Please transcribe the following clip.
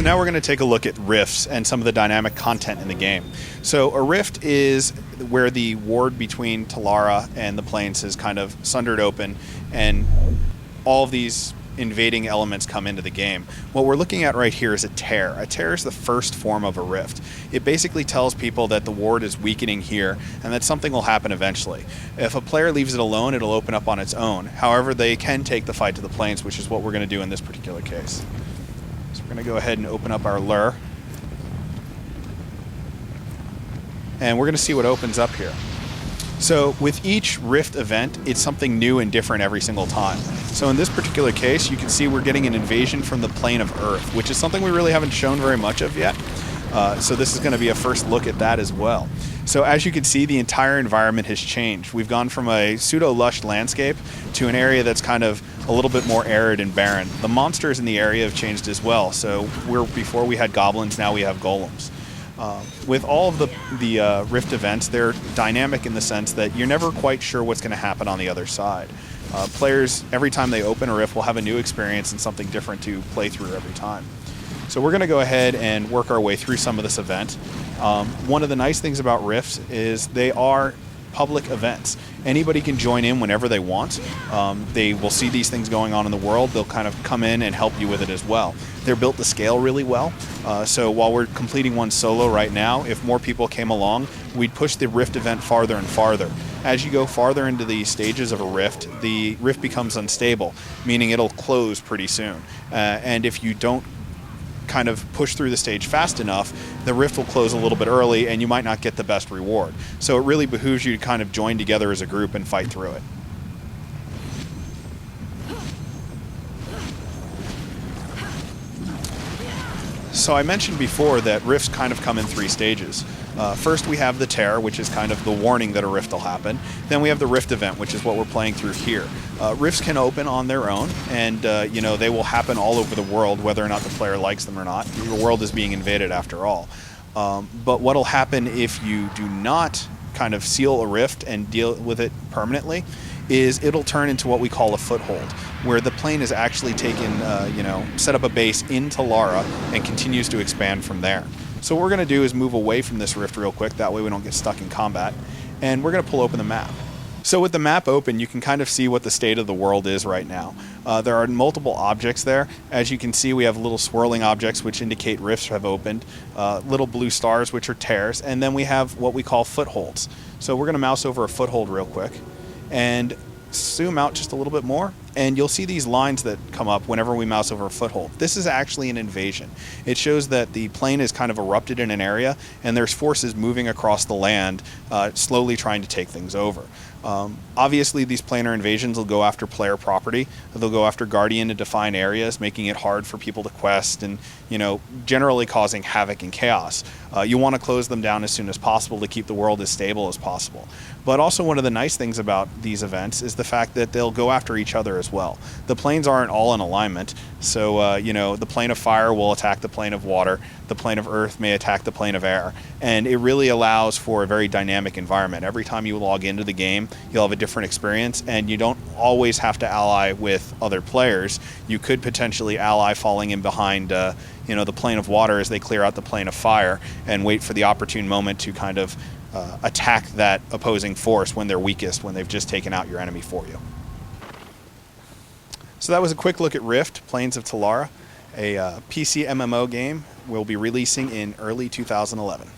now we're going to take a look at rifts and some of the dynamic content in the game. So a rift is where the ward between Talara and the plains is kind of sundered open, and all of these invading elements come into the game. What we're looking at right here is a tear. A tear is the first form of a rift. It basically tells people that the ward is weakening here and that something will happen eventually. If a player leaves it alone, it'll open up on its own. However, they can take the fight to the plains, which is what we're going to do in this particular case. So we're going to go ahead and open up our lure. And we're going to see what opens up here. So with each rift event, it's something new and different every single time. So in this particular case, you can see we're getting an invasion from the plane of Earth, which is something we really haven't shown very much of yet. So this is going to be a first look at that as well. So as you can see, the entire environment has changed. We've gone from a pseudo-lush landscape to an area that's kind of a little bit more arid and barren. The monsters in the area have changed as well. So before we had goblins, now we have golems. With all of the rift events, they're dynamic in the sense that you're never quite sure what's going to happen on the other side. Players, every time they open a rift, will have a new experience and something different to play through every time. So we're going to go ahead and work our way through some of this event. One of the nice things about rifts is they are public events. Anybody can join in whenever they want. They will see these things going on in the world. They'll kind of come in and help you with it as well. They're built to scale really well. So while we're completing one solo right now, if more people came along, we'd push the rift event farther and farther. As you go farther into the stages of a rift, the rift becomes unstable, meaning it'll close pretty soon. And if you don't kind of push through the stage fast enough, the rift will close a little bit early and you might not get the best reward. So it really behooves you to kind of join together as a group and fight through it. So I mentioned before that rifts kind of come in three stages. First we have the tear, which is kind of the warning that a rift will happen. Then we have the rift event, which is what we're playing through here. Rifts can open on their own, and you know, they will happen all over the world, whether or not the player likes them or not. The world is being invaded after all. But what will happen if you do not kind of seal a rift and deal with it permanently is it'll turn into what we call a foothold, where the plane is actually taken, set up a base in Talara and continues to expand from there. So what we're going to do is move away from this rift real quick, that way we don't get stuck in combat, and we're going to pull open the map. So with the map open, you can kind of see what the state of the world is right now. There are multiple objects there. As you can see, we have little swirling objects which indicate rifts have opened, little blue stars which are tears, and then we have what we call footholds. So we're going to mouse over a foothold real quick and zoom out just a little bit more, and you'll see these lines that come up whenever we mouse over a foothold. This is actually an invasion. It shows that the plane is kind of erupted in an area and there's forces moving across the land, slowly trying to take things over. Obviously these planar invasions will go after player property. They'll go after guardian and define areas, making it hard for people to quest and, generally causing havoc and chaos. You want to close them down as soon as possible to keep the world as stable as possible. But also one of the nice things about these events is the fact that they'll go after each other as well. The planes aren't all in alignment, so the plane of fire will attack the plane of water, the plane of earth may attack the plane of air, and it really allows for a very dynamic environment. Every time you log into the game, you'll have a different experience, and you don't always have to ally with other players. You could potentially ally falling in behind the plane of water as they clear out the plane of fire and wait for the opportune moment to kind of attack that opposing force when they're weakest, when they've just taken out your enemy for you. So that was a quick look at Rift, Plains of Talara, a PC MMO game we'll be releasing in early 2011.